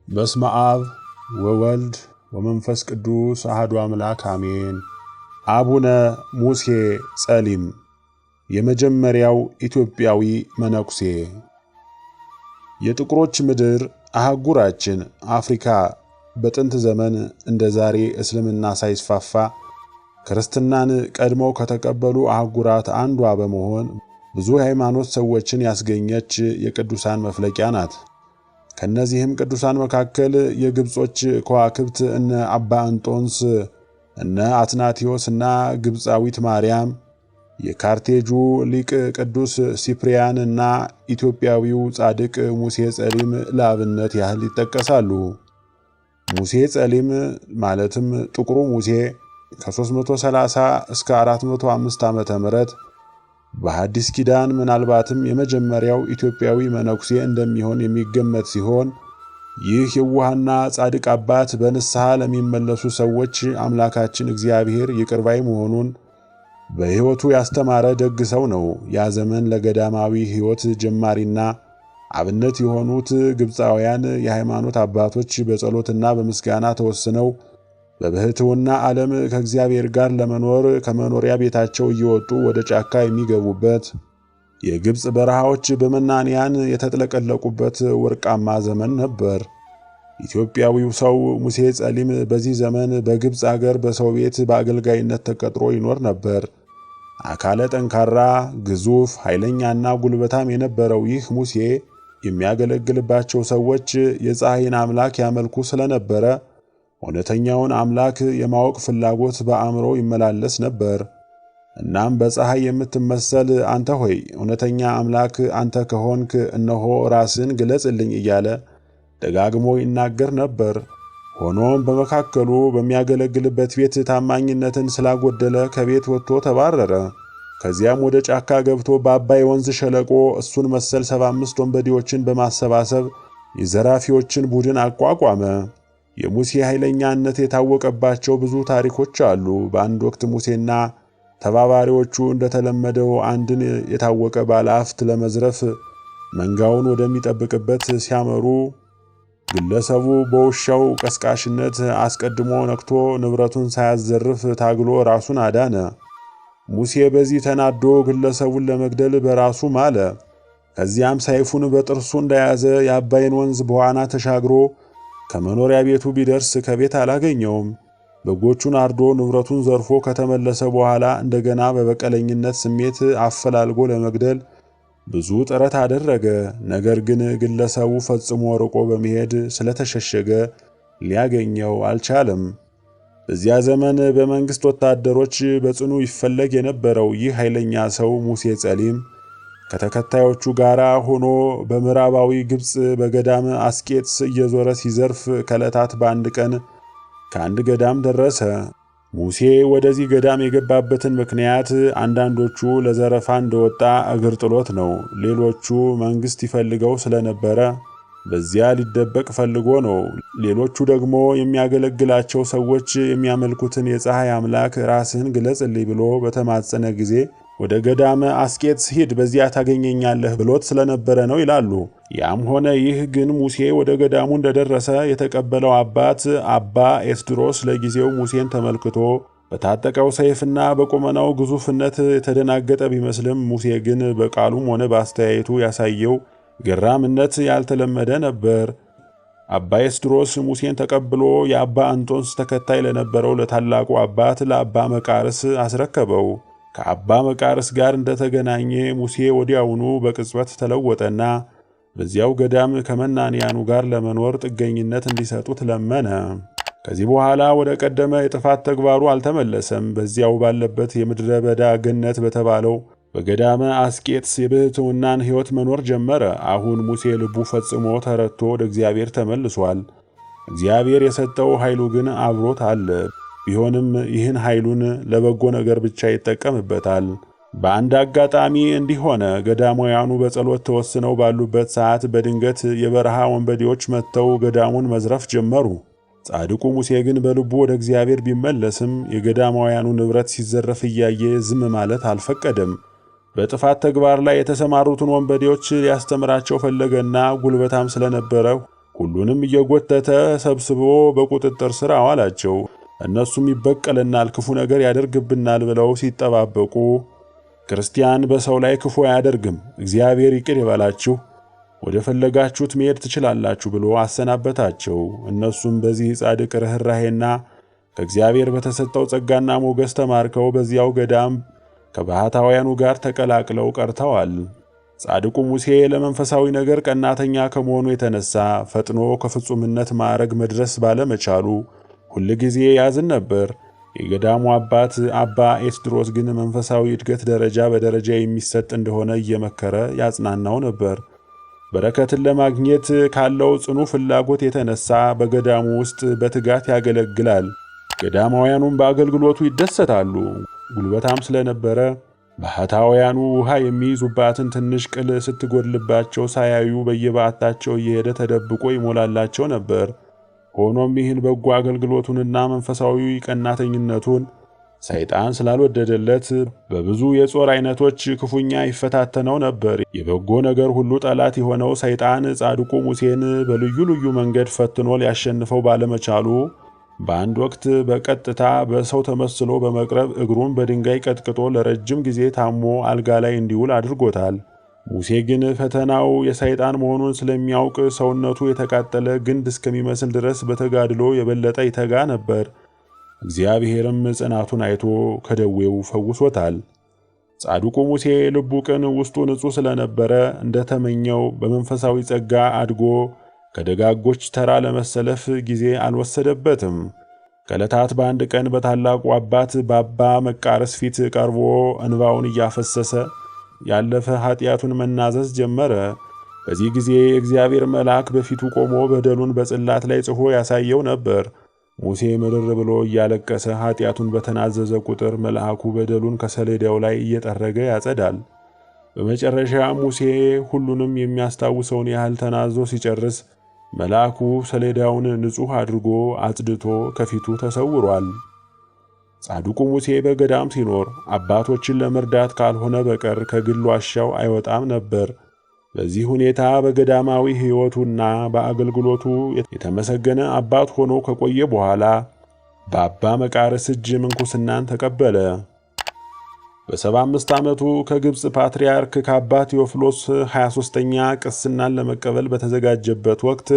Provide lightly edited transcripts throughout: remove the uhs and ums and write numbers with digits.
በስመ አብ ወወልድ ወመንፈስ ቅዱስ አሐዱ አምላክ አሜን። አቡነ ሙሴ ጸሊም የመጀመሪያው ኢትዮጵያዊ መነኩሴ። የጥቁሮች ምድር አህጉራችን አፍሪካ በጥንት ዘመን እንደ ዛሬ እስልምና ሳይስፋፋ ክርስትናን ቀድመው ከተቀበሉ አህጉራት አንዷ በመሆን ብዙ የሃይማኖት ሰዎችን ያስገኘች የቅዱሳን መፍለቂያ ናት። ከነዚህም ቅዱሳን መካከል የግብጾች ከዋክብት እነ አባ እንጦንስ፣ እነ አትናቴዎስ እና ግብጻዊት ማርያም፣ የካርቴጁ ሊቅ ቅዱስ ሲፕሪያን እና ኢትዮጵያዊው ጻድቅ ሙሴ ጸሊም ለአብነት ያህል ይጠቀሳሉ። ሙሴ ጸሊም ማለትም ጥቁሩ ሙሴ ከ330 እስከ 405 ዓመተ ምህረት በሐዲስ ኪዳን ምናልባትም የመጀመሪያው ኢትዮጵያዊ መነኩሴ እንደሚሆን የሚገመት ሲሆን ይህ የዋህና ጻድቅ አባት በንስሐ ለሚመለሱ ሰዎች አምላካችን እግዚአብሔር ይቅር ባይ መሆኑን በሕይወቱ ያስተማረ ደግ ሰው ነው። ያ ዘመን ለገዳማዊ ሕይወት ጀማሪና አብነት የሆኑት ግብፃውያን የሃይማኖት አባቶች በጸሎትና በምስጋና ተወስነው በብሕትውና ዓለም ከእግዚአብሔር ጋር ለመኖር ከመኖሪያ ቤታቸው እየወጡ ወደ ጫካ የሚገቡበት፣ የግብፅ በረሃዎች በመናንያን የተጥለቀለቁበት ወርቃማ ዘመን ነበር። ኢትዮጵያዊው ሰው ሙሴ ጸሊም በዚህ ዘመን በግብፅ አገር በሰው ቤት በአገልጋይነት ተቀጥሮ ይኖር ነበር። አካለ ጠንካራ፣ ግዙፍ፣ ኃይለኛና ጉልበታም የነበረው ይህ ሙሴ የሚያገለግልባቸው ሰዎች የፀሐይን አምላክ ያመልኩ ስለነበረ እውነተኛውን አምላክ የማወቅ ፍላጎት በአእምሮ ይመላለስ ነበር። እናም በፀሐይ የምትመሰል አንተ ሆይ እውነተኛ አምላክ አንተ ከሆንክ እነሆ ራስን ግለጽልኝ እያለ ደጋግሞ ይናገር ነበር። ሆኖም በመካከሉ በሚያገለግልበት ቤት ታማኝነትን ስላጎደለ ከቤት ወጥቶ ተባረረ። ከዚያም ወደ ጫካ ገብቶ በአባይ ወንዝ ሸለቆ እሱን መሰል 75 ወንበዴዎችን በማሰባሰብ የዘራፊዎችን ቡድን አቋቋመ። የሙሴ ኃይለኛነት የታወቀባቸው ብዙ ታሪኮች አሉ። በአንድ ወቅት ሙሴና ተባባሪዎቹ እንደተለመደው አንድን የታወቀ ባለሀብት ለመዝረፍ መንጋውን ወደሚጠብቅበት ሲያመሩ ግለሰቡ በውሻው ቀስቃሽነት አስቀድሞ ነክቶ ንብረቱን ሳያዘርፍ ታግሎ ራሱን አዳነ። ሙሴ በዚህ ተናዶ ግለሰቡን ለመግደል በራሱ ማለ። ከዚያም ሰይፉን በጥርሱ እንደያዘ የአባይን ወንዝ በዋና ተሻግሮ ከመኖሪያ ቤቱ ቢደርስ ከቤት አላገኘውም። በጎቹን አርዶ ንብረቱን ዘርፎ ከተመለሰ በኋላ እንደገና በበቀለኝነት ስሜት አፈላልጎ ለመግደል ብዙ ጥረት አደረገ። ነገር ግን ግለሰቡ ፈጽሞ ርቆ በመሄድ ስለተሸሸገ ሊያገኘው አልቻለም። በዚያ ዘመን በመንግስት ወታደሮች በጽኑ ይፈለግ የነበረው ይህ ኃይለኛ ሰው ሙሴ ጸሊም ከተከታዮቹ ጋር ሆኖ በምዕራባዊ ግብፅ በገዳም አስቄጥስ እየዞረ ሲዘርፍ ከዕለታት በአንድ ቀን ከአንድ ገዳም ደረሰ። ሙሴ ወደዚህ ገዳም የገባበትን ምክንያት አንዳንዶቹ ለዘረፋ እንደወጣ እግር ጥሎት ነው። ሌሎቹ መንግስት ይፈልገው ስለነበረ በዚያ ሊደበቅ ፈልጎ ነው። ሌሎቹ ደግሞ የሚያገለግላቸው ሰዎች የሚያመልኩትን የፀሐይ አምላክ ራስህን ግለጽልኝ ብሎ በተማጸነ ጊዜ ወደ ገዳመ አስቄጥስ ሂድ በዚያ ታገኘኛለህ ብሎት ስለነበረ ነው ይላሉ። ያም ሆነ ይህ ግን ሙሴ ወደ ገዳሙ እንደደረሰ የተቀበለው አባት አባ ኤስድሮስ ለጊዜው ሙሴን ተመልክቶ በታጠቀው ሰይፍና በቁመናው ግዙፍነት የተደናገጠ ቢመስልም ሙሴ ግን በቃሉም ሆነ በአስተያየቱ ያሳየው ገራምነት ያልተለመደ ነበር። አባ ኤስድሮስ ሙሴን ተቀብሎ የአባ እንጦንስ ተከታይ ለነበረው ለታላቁ አባት ለአባ መቃርስ አስረከበው። ከአባ መቃርስ ጋር እንደተገናኘ ሙሴ ወዲያውኑ በቅጽበት ተለወጠና በዚያው ገዳም ከመናንያኑ ጋር ለመኖር ጥገኝነት እንዲሰጡት ለመነ። ከዚህ በኋላ ወደ ቀደመ የጥፋት ተግባሩ አልተመለሰም። በዚያው ባለበት የምድረ በዳ ገነት በተባለው በገዳመ አስቄጥስ የብሕትውናን ሕይወት መኖር ጀመረ። አሁን ሙሴ ልቡ ፈጽሞ ተረድቶ ወደ እግዚአብሔር ተመልሷል። እግዚአብሔር የሰጠው ኃይሉ ግን አብሮት አለ። ቢሆንም ይህን ኃይሉን ለበጎ ነገር ብቻ ይጠቀምበታል። በአንድ አጋጣሚ እንዲህ ሆነ። ገዳማውያኑ በጸሎት ተወስነው ባሉበት ሰዓት በድንገት የበረሃ ወንበዴዎች መጥተው ገዳሙን መዝረፍ ጀመሩ። ጻድቁ ሙሴ ግን በልቡ ወደ እግዚአብሔር ቢመለስም የገዳማውያኑ ንብረት ሲዘረፍ እያየ ዝም ማለት አልፈቀደም። በጥፋት ተግባር ላይ የተሰማሩትን ወንበዴዎች ሊያስተምራቸው ፈለገና ጉልበታም ስለነበረ ሁሉንም እየጎተተ ሰብስቦ በቁጥጥር ስር አዋላቸው። እነሱም ይበቀለናል፣ ክፉ ነገር ያደርግብናል ብለው ሲጠባበቁ ክርስቲያን በሰው ላይ ክፉ አያደርግም፣ እግዚአብሔር ይቅር ይበላችሁ፣ ወደ ፈለጋችሁት መሄድ ትችላላችሁ ብሎ አሰናበታቸው። እነሱም በዚህ ጻድቅ ርኅራኄና ከእግዚአብሔር በተሰጠው ጸጋና ሞገስ ተማርከው በዚያው ገዳም ከባሕታውያኑ ጋር ተቀላቅለው ቀርተዋል። ጻድቁ ሙሴ ለመንፈሳዊ ነገር ቀናተኛ ከመሆኑ የተነሳ ፈጥኖ ከፍጹምነት ማዕረግ መድረስ ባለመቻሉ ሁል ጊዜ ያዝን ነበር። የገዳሙ አባት አባ ኤስድሮስ ግን መንፈሳዊ እድገት ደረጃ በደረጃ የሚሰጥ እንደሆነ እየመከረ ያጽናናው ነበር። በረከትን ለማግኘት ካለው ጽኑ ፍላጎት የተነሳ በገዳሙ ውስጥ በትጋት ያገለግላል። ገዳማውያኑም በአገልግሎቱ ይደሰታሉ። ጉልበታም ስለነበረ ባሕታውያኑ ውሃ የሚይዙባትን ትንሽ ቅል ስትጎድልባቸው ሳያዩ በየበዓታቸው እየሄደ ተደብቆ ይሞላላቸው ነበር። ሆኖም ይህን በጎ አገልግሎቱንና መንፈሳዊ ቀናተኝነቱን ሰይጣን ስላልወደደለት በብዙ የጾር አይነቶች ክፉኛ ይፈታተነው ነበር። የበጎ ነገር ሁሉ ጠላት የሆነው ሰይጣን ጻድቁ ሙሴን በልዩ ልዩ መንገድ ፈትኖ ሊያሸንፈው ባለመቻሉ በአንድ ወቅት በቀጥታ በሰው ተመስሎ በመቅረብ እግሩን በድንጋይ ቀጥቅጦ ለረጅም ጊዜ ታሞ አልጋ ላይ እንዲውል አድርጎታል። ሙሴ ግን ፈተናው የሰይጣን መሆኑን ስለሚያውቅ ሰውነቱ የተቃጠለ ግንድ እስከሚመስል ድረስ በተጋድሎ የበለጠ ይተጋ ነበር። እግዚአብሔርም ጽናቱን አይቶ ከደዌው ፈውሶታል። ጻድቁ ሙሴ ልቡ ቅን፣ ውስጡ ንጹሕ ስለነበረ እንደተመኘው በመንፈሳዊ ጸጋ አድጎ ከደጋጎች ተራ ለመሰለፍ ጊዜ አልወሰደበትም። ከዕለታት በአንድ ቀን በታላቁ አባት በአባ መቃርስ ፊት ቀርቦ እንባውን እያፈሰሰ ያለፈ ኃጢአቱን መናዘዝ ጀመረ። በዚህ ጊዜ የእግዚአብሔር መልአክ በፊቱ ቆሞ በደሉን በጽላት ላይ ጽፎ ያሳየው ነበር። ሙሴ ምርር ብሎ እያለቀሰ ኃጢአቱን በተናዘዘ ቁጥር መልአኩ በደሉን ከሰሌዳው ላይ እየጠረገ ያጸዳል። በመጨረሻ ሙሴ ሁሉንም የሚያስታውሰውን ያህል ተናዞ ሲጨርስ መልአኩ ሰሌዳውን ንጹሕ አድርጎ አጽድቶ ከፊቱ ተሰውሯል። ጻድቁ ሙሴ በገዳም ሲኖር አባቶችን ለመርዳት ካልሆነ በቀር ከግል ዋሻው አይወጣም ነበር። በዚህ ሁኔታ በገዳማዊ ሕይወቱና በአገልግሎቱ የተመሰገነ አባት ሆኖ ከቆየ በኋላ በአባ መቃርስ እጅ ምንኩስናን ተቀበለ። በ75 ዓመቱ ከግብፅ ፓትርያርክ ከአባ ቴዎፍሎስ 23ኛ ቅስናን ለመቀበል በተዘጋጀበት ወቅት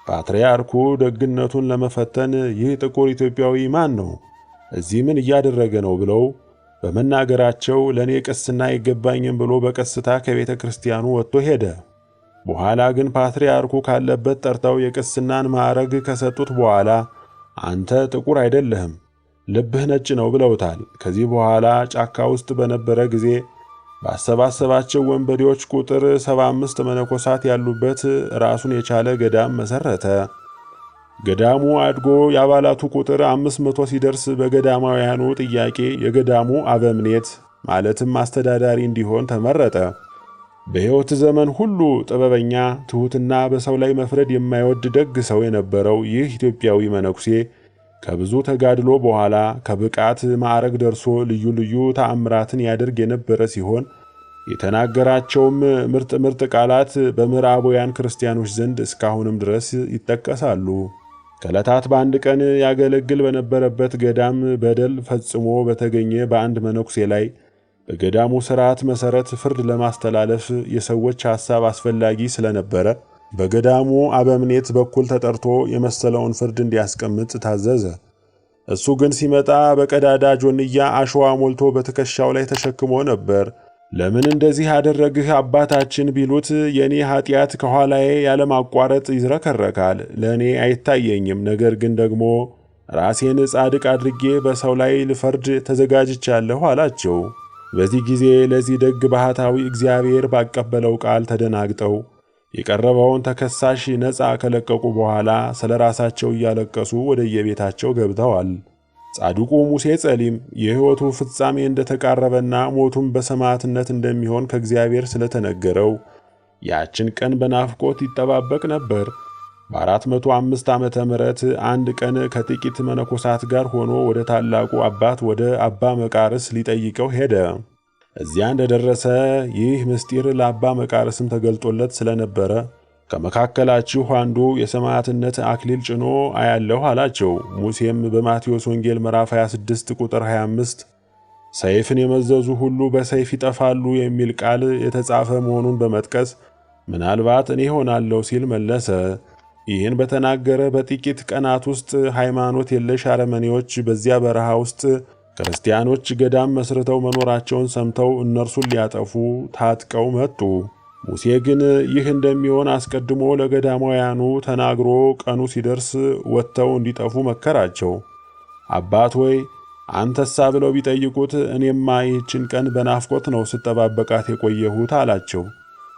ፓትርያርኩ ደግነቱን ለመፈተን ይህ ጥቁር ኢትዮጵያዊ ማን ነው? እዚህ ምን እያደረገ ነው? ብለው በመናገራቸው ለእኔ ቅስና አይገባኝም ብሎ በቀስታ ከቤተ ክርስቲያኑ ወጥቶ ሄደ። በኋላ ግን ፓትርያርኩ ካለበት ጠርተው የቅስናን ማዕረግ ከሰጡት በኋላ አንተ ጥቁር አይደለህም፣ ልብህ ነጭ ነው ብለውታል። ከዚህ በኋላ ጫካ ውስጥ በነበረ ጊዜ ባሰባሰባቸው ወንበዴዎች ቁጥር 75 መነኮሳት ያሉበት ራሱን የቻለ ገዳም መሰረተ። ገዳሙ አድጎ የአባላቱ ቁጥር 500 ሲደርስ በገዳማውያኑ ጥያቄ የገዳሙ አበምኔት ማለትም አስተዳዳሪ እንዲሆን ተመረጠ። በሕይወት ዘመን ሁሉ ጥበበኛ፣ ትሑትና በሰው ላይ መፍረድ የማይወድ ደግ ሰው የነበረው ይህ ኢትዮጵያዊ መነኩሴ ከብዙ ተጋድሎ በኋላ ከብቃት ማዕረግ ደርሶ ልዩ ልዩ ተአምራትን ያደርግ የነበረ ሲሆን የተናገራቸውም ምርጥ ቃላት በምዕራባውያን ክርስቲያኖች ዘንድ እስካሁንም ድረስ ይጠቀሳሉ። ከዕለታት በአንድ ቀን ያገለግል በነበረበት ገዳም በደል ፈጽሞ በተገኘ በአንድ መነኩሴ ላይ በገዳሙ ሥርዓት መሠረት ፍርድ ለማስተላለፍ የሰዎች ሐሳብ አስፈላጊ ስለነበረ በገዳሙ አበምኔት በኩል ተጠርቶ የመሰለውን ፍርድ እንዲያስቀምጥ ታዘዘ። እሱ ግን ሲመጣ በቀዳዳ ጆንያ አሸዋ ሞልቶ በትከሻው ላይ ተሸክሞ ነበር። ለምን እንደዚህ አደረግህ አባታችን ቢሉት የኔ ኃጢአት ከኋላዬ ያለማቋረጥ ይዝረከረካል፣ ለእኔ አይታየኝም። ነገር ግን ደግሞ ራሴን ጻድቅ አድርጌ በሰው ላይ ልፈርድ ተዘጋጅቻለሁ አላቸው። በዚህ ጊዜ ለዚህ ደግ ባህታዊ እግዚአብሔር ባቀበለው ቃል ተደናግጠው የቀረበውን ተከሳሽ ነፃ ከለቀቁ በኋላ ስለ ራሳቸው እያለቀሱ ወደ የቤታቸው ገብተዋል። ጻድቁ ሙሴ ጸሊም የሕይወቱ ፍጻሜ እንደተቃረበና ሞቱም በሰማዕትነት እንደሚሆን ከእግዚአብሔር ስለተነገረው ያችን ቀን በናፍቆት ይጠባበቅ ነበር። በ405 ዓመተ ምህረት አንድ ቀን ከጥቂት መነኮሳት ጋር ሆኖ ወደ ታላቁ አባት ወደ አባ መቃርስ ሊጠይቀው ሄደ። እዚያ እንደደረሰ ይህ ምስጢር ለአባ መቃርስም ተገልጦለት ስለነበረ ከመካከላችሁ አንዱ የሰማዕትነት አክሊል ጭኖ አያለሁ አላቸው። ሙሴም በማቴዎስ ወንጌል ምዕራፍ 26 ቁጥር 25 ሰይፍን የመዘዙ ሁሉ በሰይፍ ይጠፋሉ የሚል ቃል የተጻፈ መሆኑን በመጥቀስ ምናልባት እኔ ሆናለሁ ሲል መለሰ። ይህን በተናገረ በጥቂት ቀናት ውስጥ ሃይማኖት የለሽ አረመኔዎች በዚያ በረሃ ውስጥ ክርስቲያኖች ገዳም መስርተው መኖራቸውን ሰምተው እነርሱን ሊያጠፉ ታጥቀው መጡ። ሙሴ ግን ይህ እንደሚሆን አስቀድሞ ለገዳማውያኑ ተናግሮ ቀኑ ሲደርስ ወጥተው እንዲጠፉ መከራቸው። አባት ሆይ አንተሳ ብለው ቢጠይቁት እኔማ ይህችን ቀን በናፍቆት ነው ስጠባበቃት የቆየሁት አላቸው።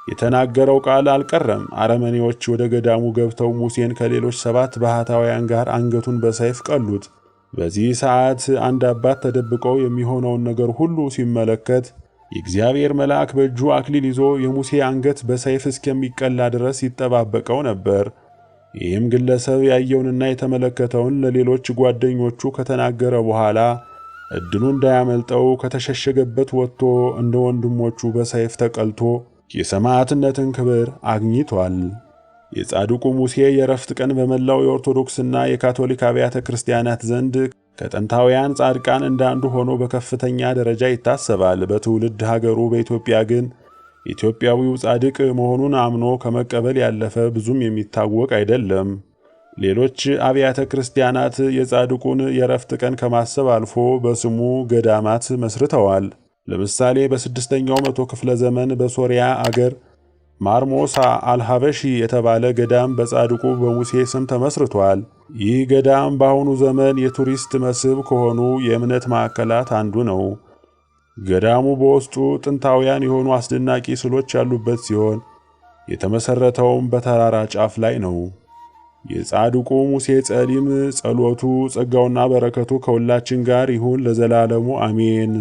የተናገረው ቃል አልቀረም። አረመኔዎች ወደ ገዳሙ ገብተው ሙሴን ከሌሎች 7 ባህታውያን ጋር አንገቱን በሰይፍ ቀሉት። በዚህ ሰዓት አንድ አባት ተደብቀው የሚሆነውን ነገር ሁሉ ሲመለከት የእግዚአብሔር መልአክ በእጁ አክሊል ይዞ የሙሴ አንገት በሰይፍ እስከሚቀላ ድረስ ይጠባበቀው ነበር። ይህም ግለሰብ ያየውንና የተመለከተውን ለሌሎች ጓደኞቹ ከተናገረ በኋላ እድሉ እንዳያመልጠው ከተሸሸገበት ወጥቶ እንደ ወንድሞቹ በሰይፍ ተቀልቶ የሰማዕትነትን ክብር አግኝቷል። የጻድቁ ሙሴ የዕረፍት ቀን በመላው የኦርቶዶክስና የካቶሊክ አብያተ ክርስቲያናት ዘንድ ከጥንታውያን ጻድቃን እንዳንዱ ሆኖ በከፍተኛ ደረጃ ይታሰባል። በትውልድ ሀገሩ በኢትዮጵያ ግን ኢትዮጵያዊው ጻድቅ መሆኑን አምኖ ከመቀበል ያለፈ ብዙም የሚታወቅ አይደለም። ሌሎች አብያተ ክርስቲያናት የጻድቁን የዕረፍት ቀን ከማሰብ አልፎ በስሙ ገዳማት መስርተዋል። ለምሳሌ በ6ኛው መቶ ክፍለ ዘመን በሶሪያ አገር ማርሞሳ አልሃበሺ የተባለ ገዳም በጻድቁ በሙሴ ስም ተመስርቷል። ይህ ገዳም በአሁኑ ዘመን የቱሪስት መስህብ ከሆኑ የእምነት ማዕከላት አንዱ ነው። ገዳሙ በውስጡ ጥንታውያን የሆኑ አስደናቂ ስዕሎች ያሉበት ሲሆን የተመሰረተውም በተራራ ጫፍ ላይ ነው። የጻድቁ ሙሴ ጸሊም ጸሎቱ ጸጋውና በረከቱ ከሁላችን ጋር ይሁን ለዘላለሙ አሜን።